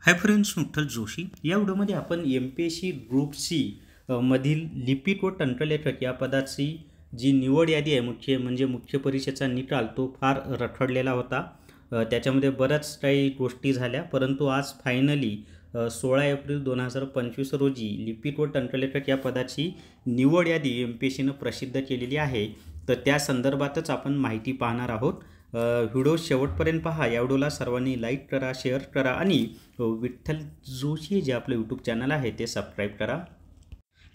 Hi friends, Vitthal Joshi या व्हिडिओमध्ये आपण MPSC ग्रुप सी मधील लिपिक व तंत्रलेखक या पदाची जी निवड यादी आहे मुख्य परीक्षेचा निकाल तो फार रखडलेला होता। त्याच्यामध्ये बऱ्याच काही गोष्टी झाल्या, परंतु आज फायनली 16 एप्रिल 2025 रोजी लिपिक व तंत्रलेखक या पदाची निवड यादी MPSCने प्रसिद्ध केलेली आहे। तर त्या संदर्भातच आपण माहिती पाहणार आहोत। व्हिडिओ शेवटपर्यंत पहा। या व्हिडिओला सर्वांनी लाईक करा, शेअर करा आणि विठ्ठल जोशी जे आपले यूट्यूब चॅनल आहे ते सबस्क्राईब करा।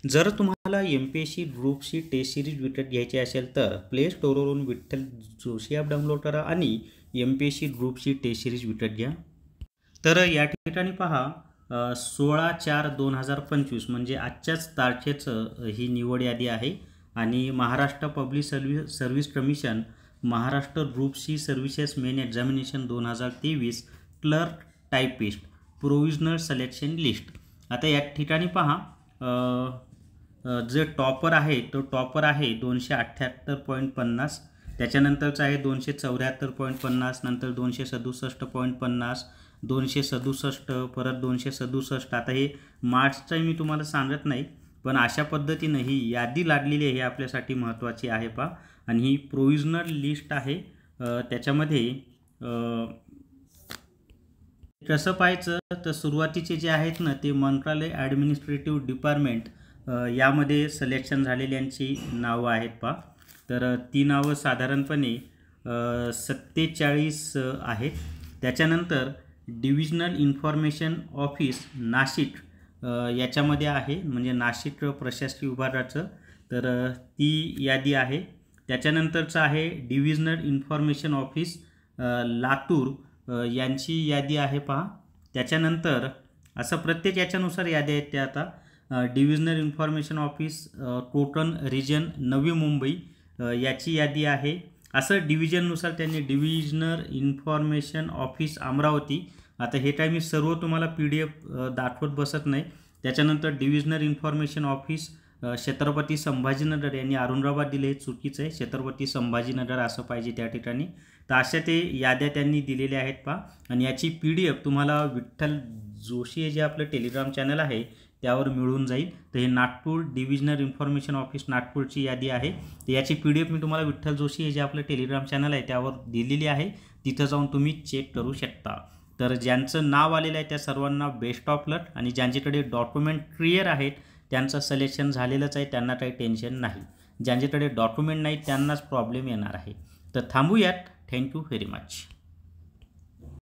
जर तुम्हाला MPSC group C test series विकत घ्यायची असेल तर प्ले स्टोरवरून विठ्ठल जोशी ॲप डाउनलोड करा आणि MPSC group C test series विकत घ्या। तर या ठिकाणी पहा 16/4/2025 म्हणजे आजच्याच तारखेचं ही निवड यादी आहे आणि Maharashtra public service commission Maharashtra group C services main examination 2023 clerk typist provisional selection list. आता या ठिकाणी पहा जे टॉपर आहे तो टॉपर आहे 278.50, त्याच्यानंतरचा आहे 274.50, नंतर 267.50, 267 परत 267। आता हे मार्क्सचं मी तुम्हाला सांगत नाही, पण अशा पद्धतीने ही यादी लागलेली आहे, हे आपल्यासाठी महत्त्वाची आहे पहा। आणि ही प्रोविजनल लिस्ट आहे। त्याच्यामध्ये कसं पाहायचं तर सुरुवातीचे जे आहेत ना ते मंत्रालय ॲडमिनिस्ट्रेटिव्ह डिपार्टमेंट यामध्ये सिलेक्शन झालेल्यांची नावं आहेत पहा। तर ती नावं साधारणपणे 47 आहेत। त्याच्यानंतर डिव्हिजनल इन्फॉर्मेशन ऑफिस नाशिक याच्यामध्ये आहे, म्हणजे नाशिक प्रशासकीय विभागाचं, तर ती यादी आहे। त्याच्यानंतरचं आहे डिव्हिजनल इन्फॉर्मेशन ऑफिस लातूर यांची यादी आहे पहा। त्याच्यानंतर असं प्रत्येक याच्यानुसार यादी आहेत त्या आता divisional information office Konkan region Navi Mumbai याची यादी आहे। असं डिव्हिजननुसार त्यांनी डिव्हिजनल इन्फॉर्मेशन ऑफिस अमरावती, आता हे काय मी सर्व तुम्हाला PDF दाखवत बसत नाही। त्याच्यानंतर divisional information office Chhatrapati Sambhajinagar यांनी औरंगाबाद दिले, हे चुकीचं आहे, छत्रपती संभाजीनगर असं पाहिजे त्या ठिकाणी। तर अशा ते याद्या त्यांनी दिलेल्या आहेत पहा। आणि याची PDF तुम्हाला विठ्ठल जोशी हे जे आपलं टेलिग्राम चॅनल आहे त्यावर मिळून जाईल। तर हे नागपूर डिव्हिजनल इन्फॉर्मेशन ऑफिस नागपूरची यादी आहे। तर याची PDF मी तुम्हाला विठ्ठल जोशी हे जे आपलं टेलिग्राम चॅनल आहे त्यावर दिलेली आहे, तिथं जाऊन तुम्ही चेक करू शकता। तर ज्यांचं नाव आलेलं आहे त्या सर्वांना बेस्ट ऑफ लक, आणि ज्यांच्याकडे डॉक्युमेंट क्लिअर आहेत त्यांचं सिलेक्शन झालेलंच आहे, त्यांना काही टेन्शन नाही। ज्यांच्याकडे डॉक्युमेंट नाही त्यांनाच प्रॉब्लेम येणार आहे। तर थांबूयात। Thank you very much.